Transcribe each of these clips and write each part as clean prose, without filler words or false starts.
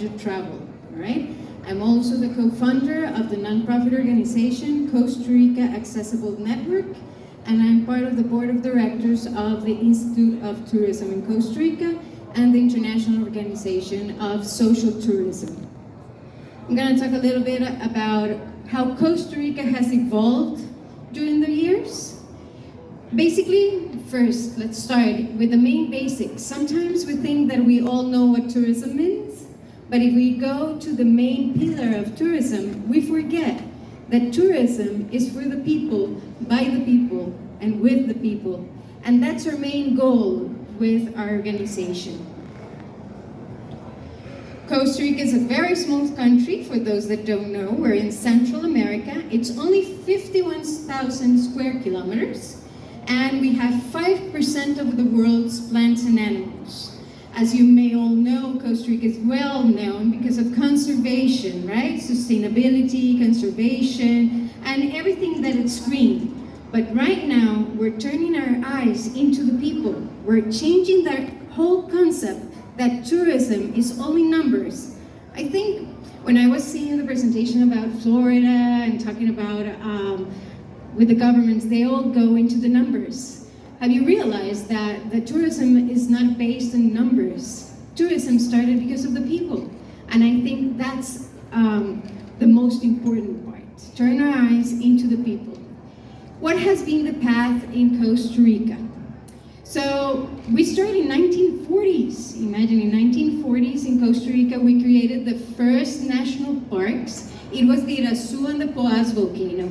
leisure travel, all right? I'm also the co-founder of the nonprofit organization Costa Rica Accessible Network, and I'm part of the board of directors of the Institute of Tourism in Costa Rica and the International Organization of Social Tourism. I'm going to talk a little bit about how Costa Rica has evolved during the years. Basically, first, let's start with the main basics. Sometimes we think that we all know what tourism means, but if we go to the main pillar of tourism, we forget that tourism is for the people, by the people, and with the people. And that's our main goal with our organization. Costa Rica is a very small country, for those that don't know. We're in Central America. It's only 51,000 square kilometers, and we have 5% of the world's plants and animals. As you may all know, Costa Rica is well known because of conservation, right? Sustainability, conservation, and everything that it's green. But right now, we're turning our eyes into the people. We're changing that whole concept that tourism is only numbers. I think when I was seeing the presentation about Florida and talking about with the governments, they all go into the numbers. Have you realized that the tourism is not based on numbers? Tourism started because of the people. And I think that's the most important part. Turn our eyes into the people. What has been the path in Costa Rica? So we started in 1940s. Imagine in 1940s in Costa Rica, we created the first national parks. It was the Irazu and the Poás volcano.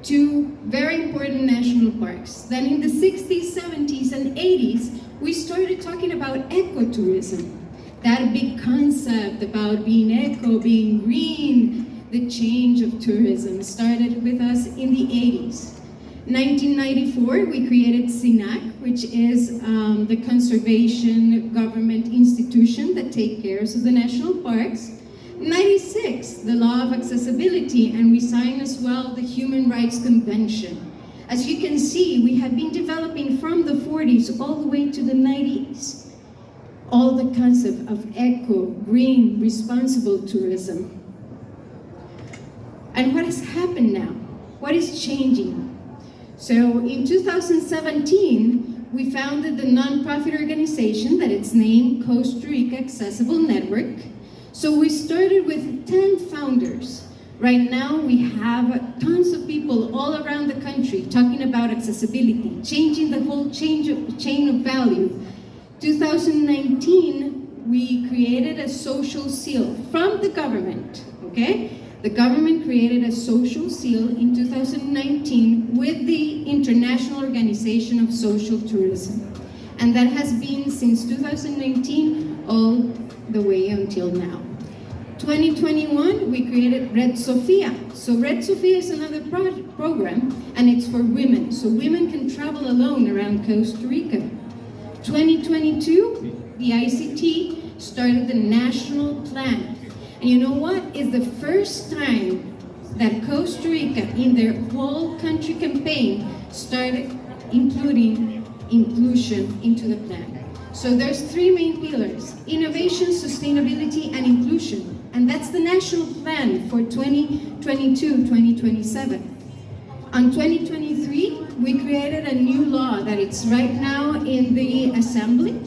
Two very important national parks. Then in the 60s, 70s, and 80s, we started talking about ecotourism. That big concept about being eco, being green, the change of tourism started with us in the 80s. 1994, we created SINAC, which is the conservation government institution that takes care of the national parks. 96, the law of accessibility, and we signed as well the Human Rights Convention. As you can see, we have been developing from the 40s all the way to the 90s, all the concept of eco, green, responsible tourism. And what has happened now? What is changing? So in 2017, we founded the nonprofit organization that it's named Costa Rica Accessible Network. So we started with 10 founders. Right now we have tons of people all around the country talking about accessibility, changing the whole chain of value. 2019, we created a social seal from the government, okay? The government created a social seal in 2019 with the International Organization of Social Tourism. And that has been since 2019 all the way until now. 2021, we created Red Sofia. So Red Sofia is another program, and it's for women. So women can travel alone around Costa Rica. 2022, the ICT started the national plan. And you know what? It's the first time that Costa Rica, in their whole country campaign, started including inclusion into the plan. So there's three main pillars: innovation, sustainability, and inclusion. And that's the national plan for 2022-2027. On 2023, we created a new law that it's right now in the Assembly,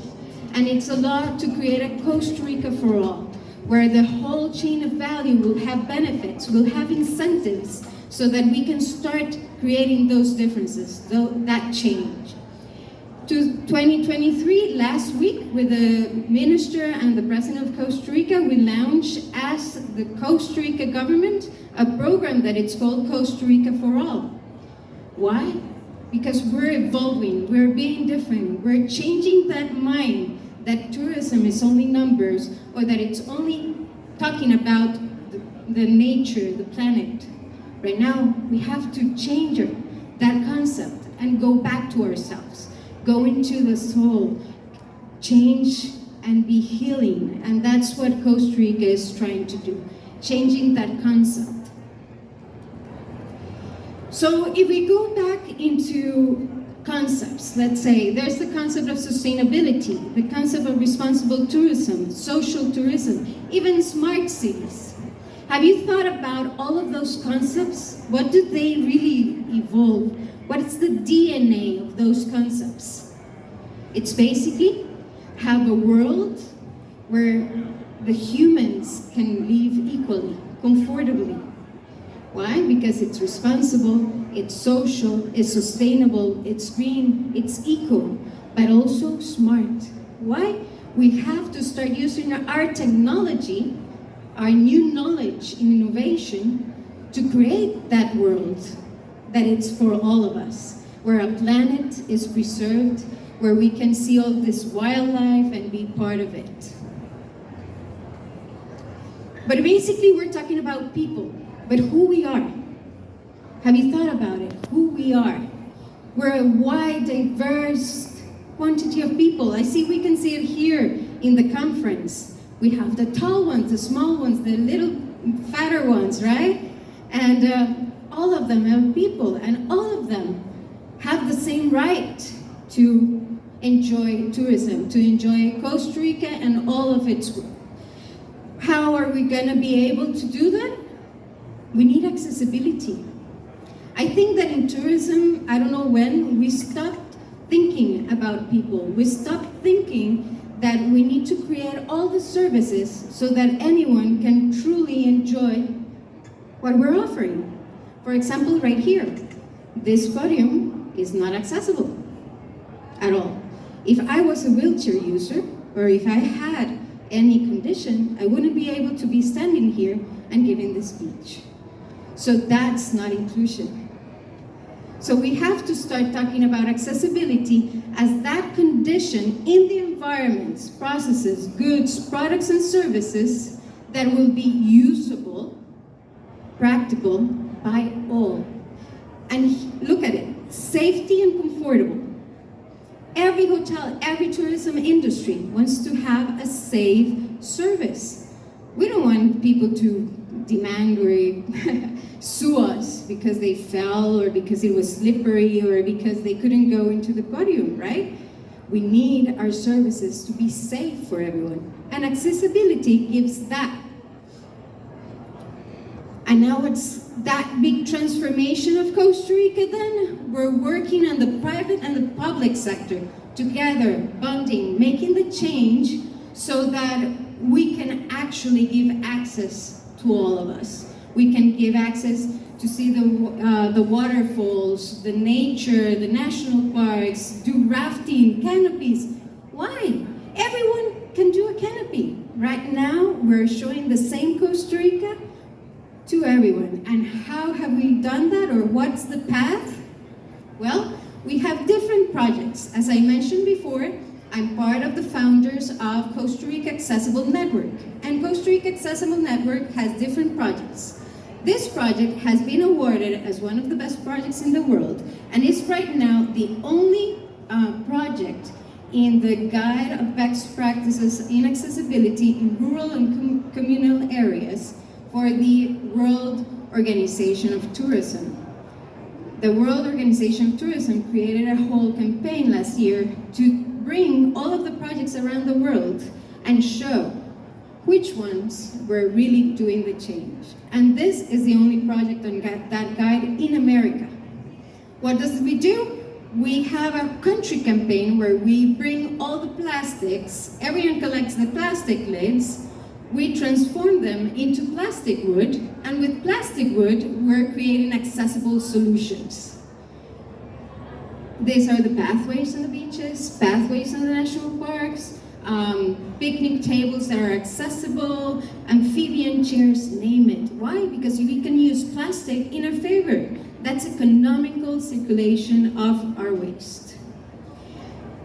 and it's a law to create a Costa Rica for all, where the whole chain of value will have benefits, will have incentives, so that we can start creating those differences, that change. To 2023, last week, with the Minister and the President of Costa Rica, we launched, as the Costa Rica government, a program that it's called Costa Rica for All. Why? Because we're evolving, we're being different, we're changing that mind that tourism is only numbers, or that it's only talking about the nature, the planet. Right now, we have to change that concept and go back to ourselves. Go into the soul, change and be healing. And that's what Costa Rica is trying to do, changing that concept. So if we go back into concepts. Let's say there's the concept of sustainability, the concept of responsible tourism, social tourism, even smart cities. Have you thought about all of those concepts? What do they really evolve? What is the DNA of those concepts? It's basically have a world where the humans can live equally, comfortably. Why? Because it's responsible, it's social, it's sustainable, it's green, it's eco, but also smart. Why? We have to start using our technology, our new knowledge in innovation, to create that world that it's for all of us, where our planet is preserved, where we can see all this wildlife and be part of it. But basically we're talking about people, but who we are. Have you thought about it? Who we are. We're a wide, diverse quantity of people. We can see it here in the conference. We have the tall ones, the small ones, the little fatter ones, right? And all of them are people, and all of them have the same right to enjoy tourism, to enjoy Costa Rica and all of its. How are we going to be able to do that? We need accessibility. I think that in tourism, I don't know when, we stopped thinking about people. We stopped thinking that we need to create all the services so that anyone can truly enjoy what we're offering. For example, right here, this podium is not accessible at all. If I was a wheelchair user, or if I had any condition, I wouldn't be able to be standing here and giving this speech. So that's not inclusion. So we have to start talking about accessibility as that condition in the environments, processes, goods, products, and services that will be usable, practical by all. And look at it, safety and comfortable. Every hotel, every tourism industry wants to have a safe service. We don't want people to demand or sue us because they fell or because it was slippery or because they couldn't go into the podium, right? We need our services to be safe for everyone. And accessibility gives that. And now it's that big transformation of Costa Rica then. We're working on the private and the public sector together, bonding, making the change so that we can actually give access to all of us. We can give access to see the waterfalls, the nature, the national parks, do rafting, canopies. Why? Everyone can do a canopy. Right now, we're showing the same Costa Rica to everyone. And how have we done that, or what's the path? Well, we have different projects. As I mentioned before, I'm part of the founders of Costa Rica Accessible Network. And Costa Rica Accessible Network has different projects. This project has been awarded as one of the best projects in the world, and is right now the only project in the Guide of Best Practices in Accessibility in Rural and Communal Areas for the World Organization of Tourism. The World Organization of Tourism created a whole campaign last year to bring all of the projects around the world and show which ones were really doing the change. And this is the only project on that guide in America. What does we do? We have a country campaign where we bring all the plastics, everyone collects the plastic lids, we transform them into plastic wood, and with plastic wood, we're creating accessible solutions. These are the pathways on the beaches, pathways on the national parks, picnic tables that are accessible, amphibian chairs, name it. Why? Because we can use plastic in our favor. That's economical circulation of our waste.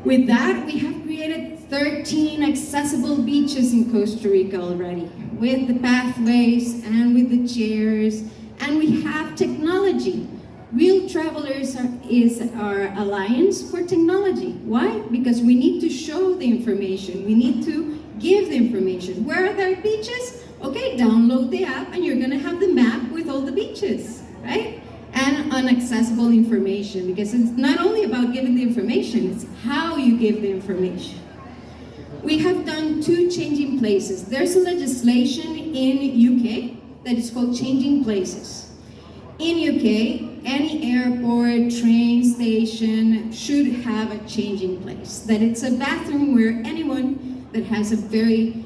With that, we have created 13 accessible beaches in Costa Rica already, with the pathways and with the chairs, and we have technology. Real Travelers is our alliance for technology. Why? Because we need to show the information. We need to give the information. Where are there beaches? Okay, download the app and you're gonna have the map with all the beaches, right? and unaccessible information, because it's not only about giving the information, it's how you give the information. We have done 2 changing places. There's a legislation in UK that is called changing places. In UK, any airport, train station should have a changing place. That it's a bathroom where anyone that has a very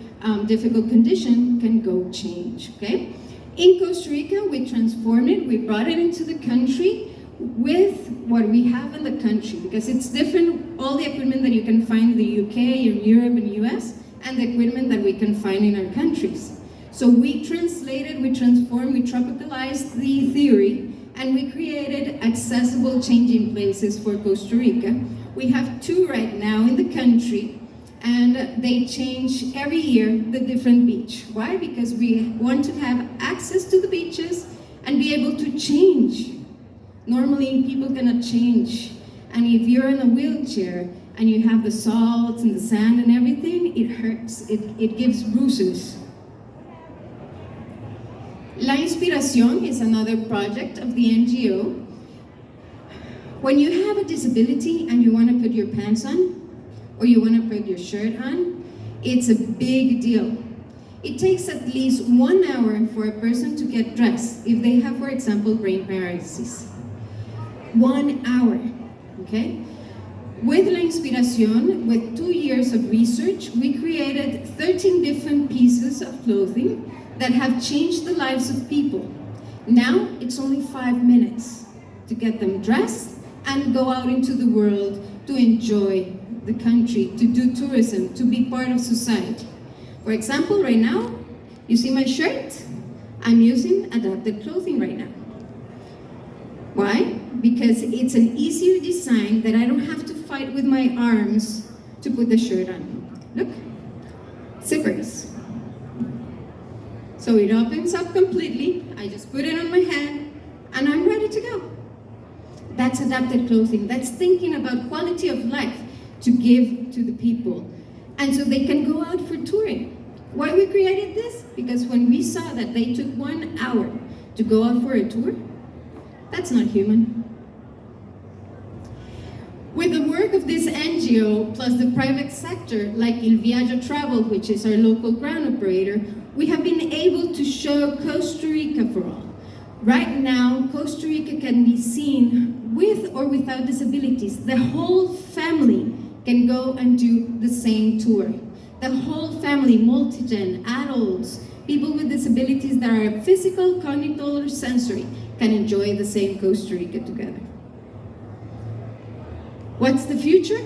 difficult condition can go change, okay? In Costa Rica, we transformed it, we brought it into the country with what we have in the country, because it's different, all the equipment that you can find in the UK, in Europe and US, and the equipment that we can find in our countries. So we translated, we transformed, we tropicalized the theory, and we created accessible changing places for Costa Rica. We have 2 right now in the country, and they change every year the different beach. Why? Because we want to have access to the beaches and be able to change. Normally people cannot change, and if you're in a wheelchair and you have the salt and the sand and everything, it hurts, it gives bruises. La Inspiración is another project of the NGO. When you have a disability and you want to put your pants on, or you want to put your shirt on, it's a big deal. It takes at least 1 hour for a person to get dressed if they have, for example, brain paralysis. 1 hour, okay? With La Inspiración, with 2 years of research, we created 13 different pieces of clothing that have changed the lives of people. Now, it's only 5 minutes to get them dressed and go out into the world to enjoy the country, to do tourism, to be part of society. For example, right now, you see my shirt? I'm using adapted clothing right now. Why? Because it's an easier design that I don't have to fight with my arms to put the shirt on. Look, zippers. So it opens up completely, I just put it on my hand, and I'm ready to go. That's adapted clothing. That's thinking about quality of life to give to the people. And so they can go out for touring. Why we created this? Because when we saw that they took 1 hour to go out for a tour, that's not human. With the work of this NGO, plus the private sector, like Viaggio Travel, which is our local ground operator, we have been able to show Costa Rica for all. Right now, Costa Rica can be seen with or without disabilities. The whole family can go and do the same tour. The whole family, multigen, adults, people with disabilities that are physical, cognitive, or sensory, can enjoy the same Costa Rica together. What's the future?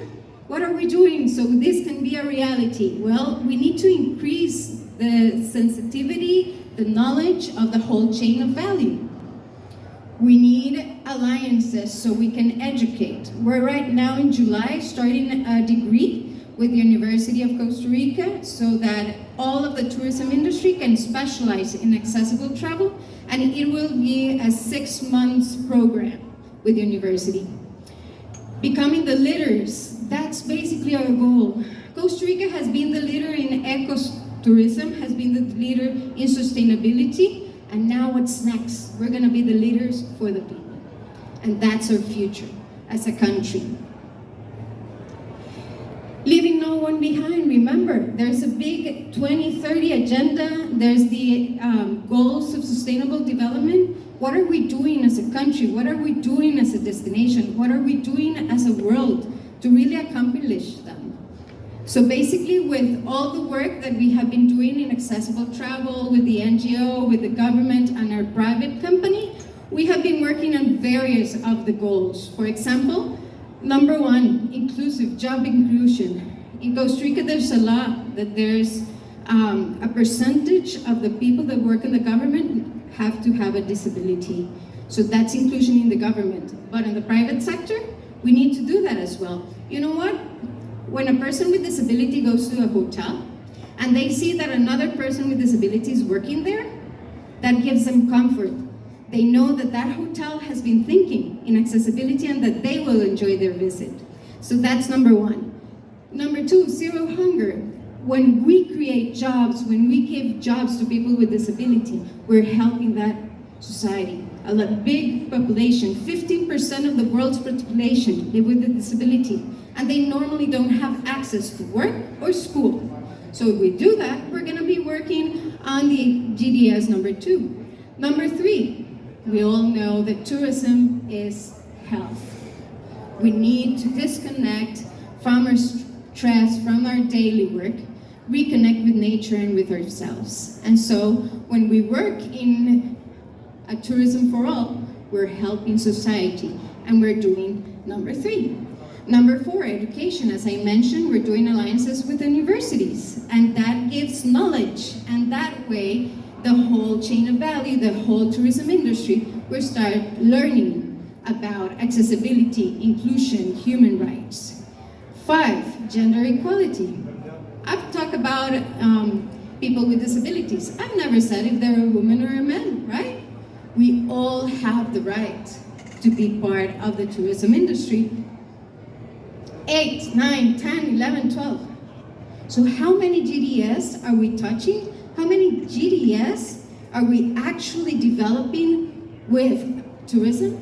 What are we doing so this can be a reality? Well, we need to increase the sensitivity, the knowledge of the whole chain of value. We need alliances so we can educate. We're right now in July starting a degree with the University of Costa Rica so that all of the tourism industry can specialize in accessible travel, and it will be a 6 months program with the university. Becoming the leaders, that's basically our goal. Costa Rica has been the leader in ecotourism, has been the leader in sustainability, and now what's next? We're gonna be the leaders for the people. And that's our future as a country. Leaving no one behind, remember, there's a big 2030 agenda, there's the goals of sustainable development. What are we doing as a country? What are we doing as a destination? What are we doing as a world to really accomplish them? So basically, with all the work that we have been doing in accessible travel, with the NGO, with the government, and our private company, we have been working on various of the goals. For example, number 1, inclusive job inclusion. In Costa Rica, there's a law that there's a percentage of the people that work in the government have to have a disability. So that's inclusion in the government. But in the private sector, we need to do that as well. You know what? When a person with disability goes to a hotel and they see that another person with disability is working there, that gives them comfort. They know that that hotel has been thinking in accessibility and that they will enjoy their visit. So that's number 1. Number 2, zero hunger. When we create jobs, when we give jobs to people with disability, we're helping that society. Big population, 15% of the world's population live with a disability, and they normally don't have access to work or school. So if we do that, we're gonna be working on the GDS number 2. Number 3, we all know that tourism is health. We need to disconnect from our stress, from our daily work, reconnect with nature and with ourselves. And so when we work in a tourism for all, we're helping society, and we're doing number 3. Number 4, education. As I mentioned, we're doing alliances with universities, and that gives knowledge, and that way the whole chain of value, the whole tourism industry, will start learning about accessibility, inclusion, human rights. 5, gender equality. I've talked about people with disabilities. I've never said if they're a woman or a man, right? We all have the right to be part of the tourism industry. 8, 9, 10, 11, 12. So how many GDS are we touching? How many GDS are we actually developing with tourism?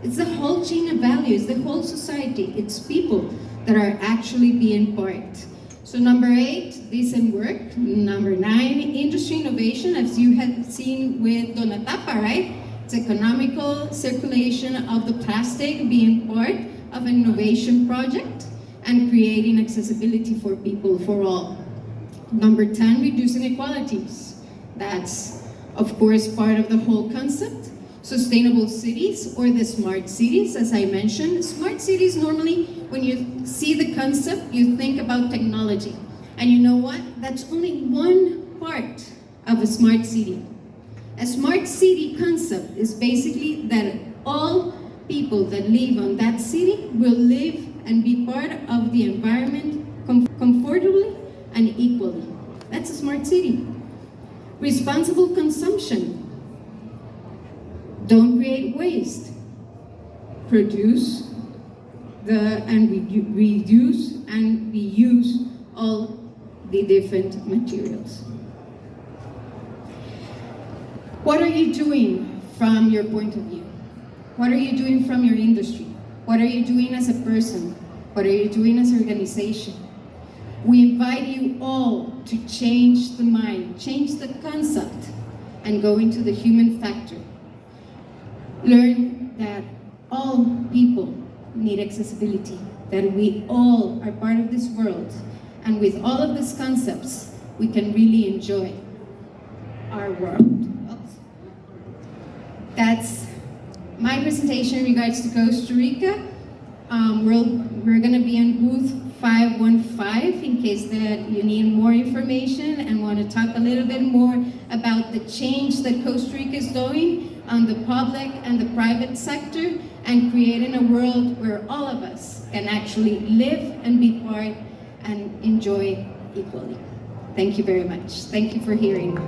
It's the whole chain of values, the whole society. It's people that are actually being part. So number 8, decent work. Number 9, industry innovation, as you had seen with Donatapa, right? It's economical circulation of the plastic, being part of an innovation project and creating accessibility for people, for all. Number 10, reducing inequalities. That's, of course, part of the whole concept. Sustainable cities, or the smart cities, as I mentioned. Smart cities, normally, when you see the concept, you think about technology. And you know what? That's only one part of a smart city. A smart city concept is basically that all people that live on that city will live and be part of the environment comfortably and equally. That's a smart city. Responsible consumption. Don't create waste. Produce and reduce and reuse all the different materials. What are you doing from your point of view? What are you doing from your industry? What are you doing as a person? What are you doing as an organization? We invite you all to change the mind, change the concept, and go into the human factor. Learn that all people need accessibility, that we all are part of this world, and with all of these concepts, we can really enjoy our world. That's my presentation in regards to Costa Rica. We're going to be in booth 515 in case that you need more information and want to talk a little bit more about the change that Costa Rica is doing on the public and the private sector, and creating a world where all of us can actually live and be part and enjoy equally. Thank you very much. Thank you for hearing.